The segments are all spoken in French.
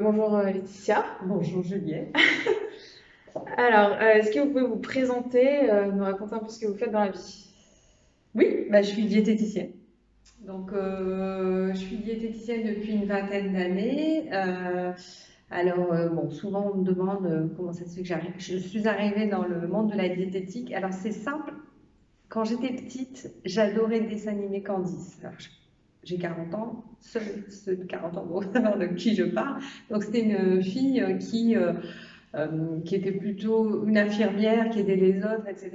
Bonjour Laetitia. Bonjour Juliette. Alors, est-ce que vous pouvez vous présenter, nous raconter un peu ce que vous faites dans la vie? Oui, je suis diététicienne. Donc, je suis diététicienne depuis une vingtaine d'années. Bon, souvent on me demande comment ça se fait que je suis arrivée dans le monde de la diététique. Alors, c'est simple. Quand j'étais petite, j'adorais le dessin animé Candice. J'ai 40 ans, seul ceux de 40 ans vont savoir de qui je parle. Donc, c'était une fille qui était plutôt une infirmière, qui aidait les autres, etc.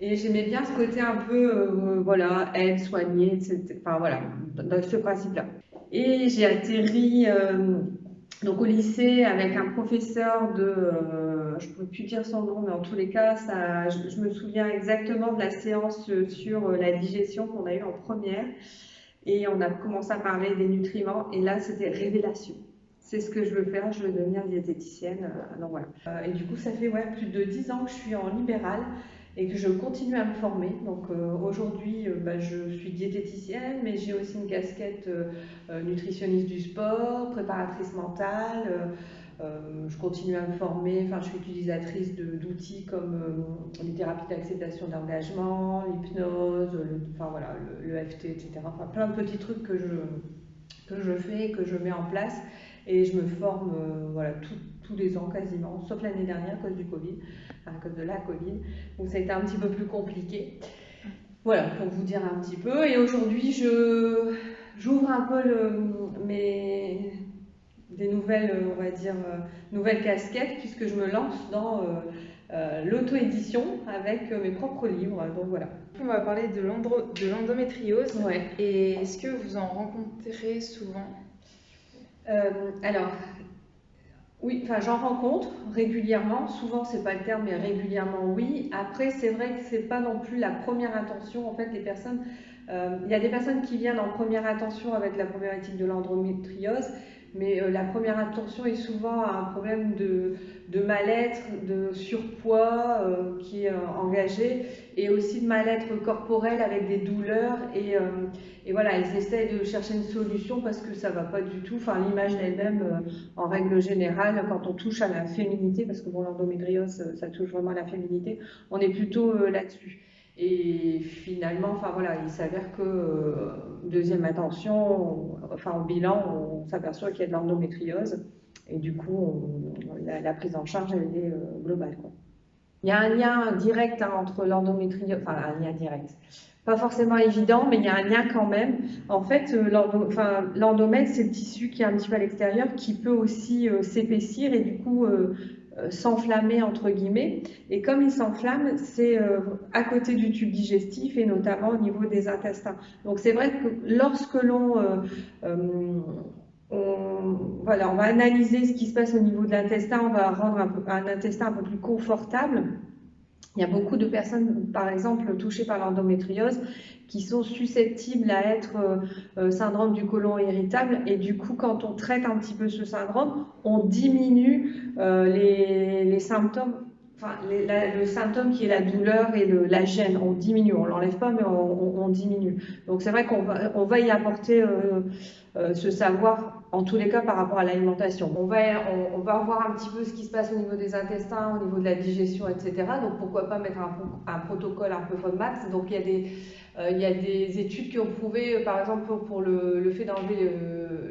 Et j'aimais bien ce côté un peu, voilà, aide, soigner, etc. Enfin voilà, dans ce principe-là. Et j'ai atterri donc au lycée avec un professeur je ne pourrais plus dire son nom, mais en tous les cas, je me souviens exactement de la séance sur la digestion qu'on a eue en première. Et on a commencé à parler des nutriments. Et là, c'était révélation. C'est ce que je veux faire, je veux devenir diététicienne. Donc voilà. Et du coup, ça fait plus de 10 ans que je suis en libéral et que je continue à me former. Donc aujourd'hui, je suis diététicienne, mais j'ai aussi une casquette nutritionniste du sport, préparatrice mentale. Je continue à me former, enfin, je suis utilisatrice d'outils comme les thérapies d'acceptation d'engagement, l'hypnose, enfin, voilà, le FT, etc. Enfin, plein de petits trucs que je fais, que je mets en place. Et je me forme voilà, tous les ans quasiment, sauf l'année dernière à cause du Covid, à cause de la Covid. Donc ça a été un petit peu plus compliqué. Voilà, pour vous dire un petit peu. Et aujourd'hui, j'ouvre un peu des nouvelles, on va dire, nouvelles casquettes, puisque je me lance dans l'auto-édition avec mes propres livres. Donc voilà. On va parler de l'endométriose. Ouais. Et est-ce que vous en rencontrez souvent? Alors, oui, enfin j'en rencontre régulièrement, souvent c'est pas le terme, mais régulièrement oui. Après, c'est vrai que c'est pas non plus la première intention. En fait, il y a des personnes qui viennent en première intention avec la problématique de l'endométriose, mais la première intention est souvent un problème de mal-être, de surpoids qui est engagé, et aussi de mal-être corporel avec des douleurs. Et voilà, ils essaient de chercher une solution parce que ça va pas du tout. Enfin, l'image d'elle-même, en règle générale, quand on touche à la féminité, parce que bon, l'endométriose, ça touche vraiment à la féminité, on est plutôt là-dessus. Et finalement, enfin voilà, il s'avère que deuxième attention, enfin au bilan, on s'aperçoit qu'il y a de l'endométriose. Et du coup, la prise en charge, elle est globale, quoi. Il y a un lien direct entre l'endométriose, enfin un lien direct, pas forcément évident, mais il y a un lien quand même. En fait, l'endomètre, c'est le tissu qui est un petit peu à l'extérieur, qui peut aussi s'épaissir et du coup s'enflammer, entre guillemets. Et comme il s'enflamme, c'est à côté du tube digestif et notamment au niveau des intestins. Donc c'est vrai que lorsque euh, voilà, on va analyser ce qui se passe au niveau de l'intestin, on va rendre un intestin un peu plus confortable. Il y a beaucoup de personnes, par exemple, touchées par l'endométriose, qui sont susceptibles à être syndrome du côlon irritable. Et du coup, quand on traite un petit peu ce syndrome, on diminue les symptômes, enfin, le symptôme qui est la douleur et la gêne. On diminue, on ne l'enlève pas, mais on diminue. Donc c'est vrai on va y apporter ce savoir, en tous les cas par rapport à l'alimentation. On va revoir un petit peu ce qui se passe au niveau des intestins, au niveau de la digestion, etc. Donc pourquoi pas mettre un protocole un peu FODMAX. Donc il y a des études qui ont prouvé, par exemple pour le fait d'enlever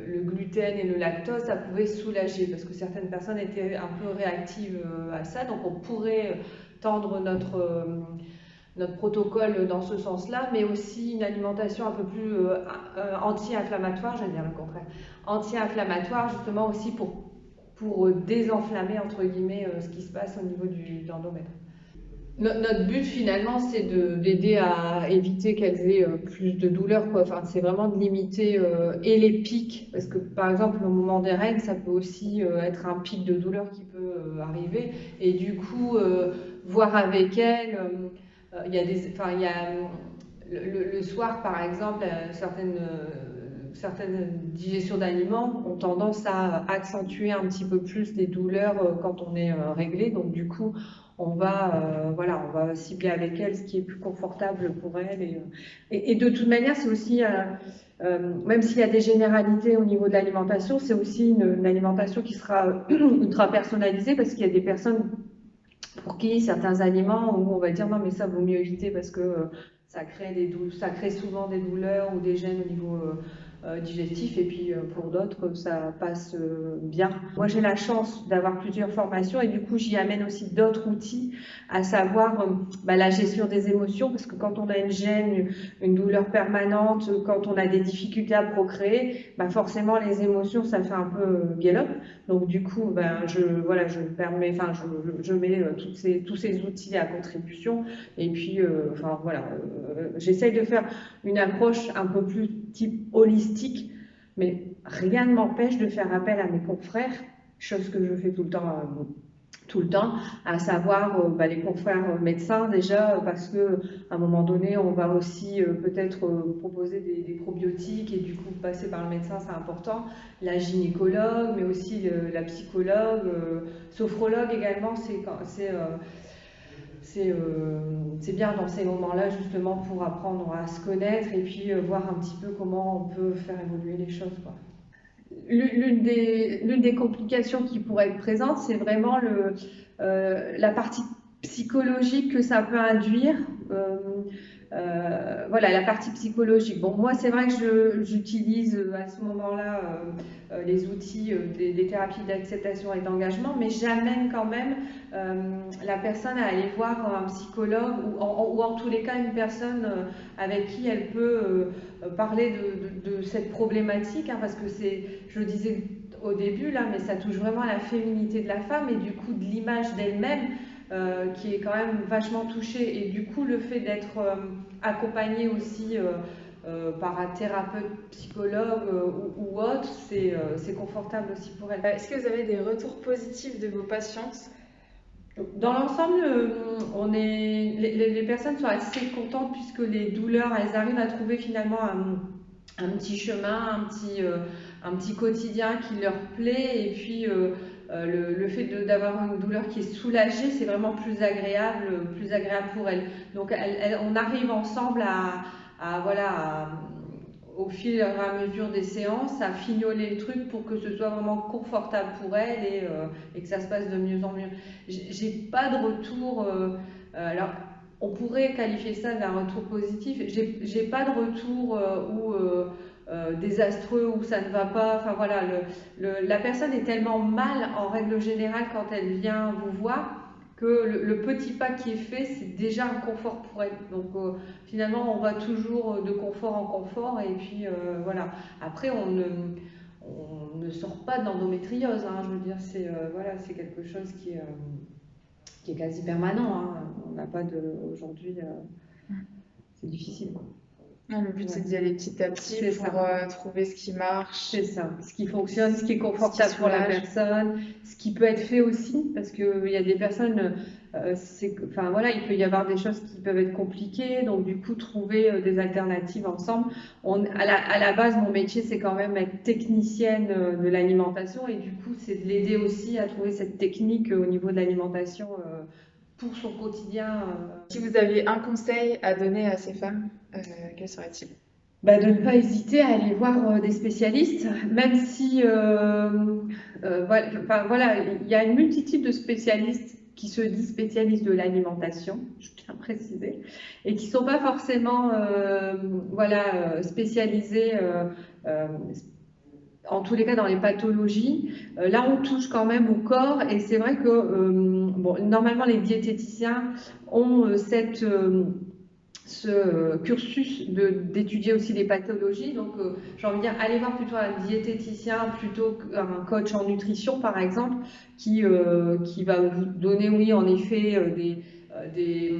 le gluten et le lactose, ça pouvait soulager parce que certaines personnes étaient un peu réactives à ça. Donc on pourrait tendre notre protocole dans ce sens-là, mais aussi une alimentation un peu plus anti-inflammatoire, j'allais dire le contraire, anti-inflammatoire justement aussi pour désenflammer entre guillemets ce qui se passe au niveau de l'endomètre. Notre but finalement c'est d'aider à éviter qu'elles aient plus de douleur, quoi. Enfin, c'est vraiment de limiter et les pics, parce que par exemple au moment des règles ça peut aussi être un pic de douleur qui peut arriver, et du coup voir avec elles. Il y a des, enfin, il y a, le soir, par exemple, certaines certaines digestions d'aliments ont tendance à accentuer un petit peu plus les douleurs quand on est réglé. Donc du coup, voilà, on va cibler avec elle ce qui est plus confortable pour elle. Et de toute manière, c'est aussi, même s'il y a des généralités au niveau de l'alimentation, c'est aussi une alimentation qui sera ultra personnalisée parce qu'il y a des personnes pour qui certains aliments où on va dire non mais ça vaut mieux éviter parce que ça crée souvent des douleurs ou des gènes au niveau digestif et puis pour d'autres ça passe bien. Moi j'ai la chance d'avoir plusieurs formations et du coup j'y amène aussi d'autres outils, à savoir la gestion des émotions parce que quand on a une gêne, une douleur permanente, quand on a des difficultés à procréer, forcément les émotions ça fait un peu gallop. Donc du coup, je mets tous ces outils à contribution. Et puis, j'essaye de faire une approche un peu plus type holistique, mais rien ne m'empêche de faire appel à mes confrères, chose que je fais tout le temps, à savoir les confrères médecins déjà, parce que à un moment donné, on va aussi peut-être proposer des probiotiques et du coup passer par le médecin, c'est important. La gynécologue, mais aussi la psychologue, sophrologue également, c'est bien dans ces moments-là justement pour apprendre à se connaître et puis voir un petit peu comment on peut faire évoluer les choses, quoi. L'une des complications qui pourrait être présente, c'est vraiment la partie psychologique que ça peut induire. Voilà, la partie psychologique. Bon, moi, c'est vrai que j'utilise à ce moment-là les outils des thérapies d'acceptation et d'engagement, mais j'amène quand même la personne à aller voir un psychologue ou en tous les cas une personne avec qui elle peut parler de cette problématique, hein, parce que je le disais au début là, mais ça touche vraiment à la féminité de la femme et du coup de l'image d'elle-même qui est quand même vachement touchée. Et du coup, le fait d'être accompagnée aussi par un thérapeute, psychologue ou autre, c'est confortable aussi pour elle. Est-ce que vous avez des retours positifs de vos patientes? Dans l'ensemble, les personnes sont assez contentes puisque les douleurs, elles arrivent à trouver finalement un petit chemin, un petit quotidien qui leur plaît. Et puis le fait d'avoir une douleur qui est soulagée, c'est vraiment plus agréable pour elles. Donc on arrive ensemble au fil et à mesure des séances, à fignoler le truc pour que ce soit vraiment confortable pour elle et que ça se passe de mieux en mieux. J'ai pas de retour. Alors, on pourrait qualifier ça d'un retour positif. J'ai pas de retour désastreux où ça ne va pas. Enfin voilà, la personne est tellement mal en règle générale quand elle vient vous voir que le petit pas qui est fait, c'est déjà un confort pour elle. Donc finalement, on va toujours de confort en confort et puis voilà. Après, on ne sort pas d'endométriose, hein, je veux dire, c'est quelque chose qui est quasi permanent, hein. On n'a pas aujourd'hui, c'est difficile. Le but, c'est d'y aller petit à petit pour trouver ce qui marche. C'est ça, ce qui fonctionne, ce qui est confortable pour la personne, ce qui peut être fait aussi, parce qu'il y a des personnes, il peut y avoir des choses qui peuvent être compliquées, donc du coup, trouver des alternatives ensemble. À la base, mon métier, c'est quand même être technicienne de l'alimentation, et du coup, c'est de l'aider aussi à trouver cette technique au niveau de l'alimentation pour son quotidien. Si vous aviez un conseil à donner à ces femmes, quel serait-il? De ne pas hésiter à aller voir des spécialistes, même si il y a une multitude de spécialistes qui se disent spécialistes de l'alimentation, je tiens à préciser, et qui ne sont pas forcément spécialisés en tous les cas dans les pathologies. Là, on touche quand même au corps et c'est vrai que normalement les diététiciens ont ce cursus d'étudier aussi les pathologies. Donc, j'ai envie de dire, allez voir plutôt un diététicien plutôt qu'un coach en nutrition, par exemple, qui va vous donner, oui, en effet, des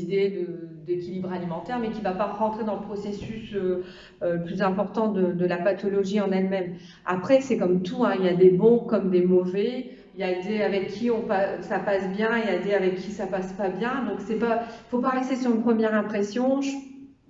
idées d'équilibre alimentaire, mais qui ne va pas rentrer dans le processus plus important de la pathologie en elle-même. Après, c'est comme tout, hein, il y a des bons comme des mauvais. Il y a des avec qui ça passe bien, il y a des avec qui ça passe pas bien. Donc faut pas rester sur une première impression.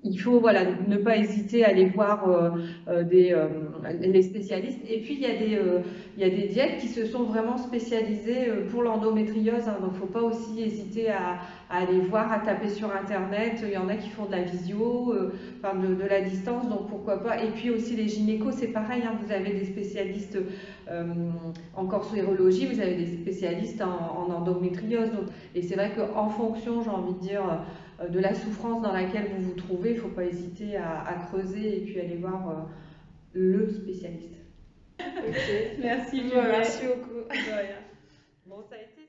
il faut voilà, ne pas hésiter à aller voir les spécialistes. Et puis, il y a des diètes qui se sont vraiment spécialisées pour l'endométriose. Hein, donc, il ne faut pas aussi hésiter à aller voir, à taper sur Internet. Il y en a qui font de la visio, enfin de la distance, donc pourquoi pas. Et puis aussi les gynécos, c'est pareil. Hein, vous avez des spécialistes en cancérologie, vous avez des spécialistes en endométriose. Donc, et c'est vrai qu'en fonction, j'ai envie de dire, de la souffrance dans laquelle vous vous trouvez, il ne faut pas hésiter à creuser et puis aller voir le spécialiste. Ok. Merci Bon, Juliette. merci beaucoup. De rien. Bon, ça a été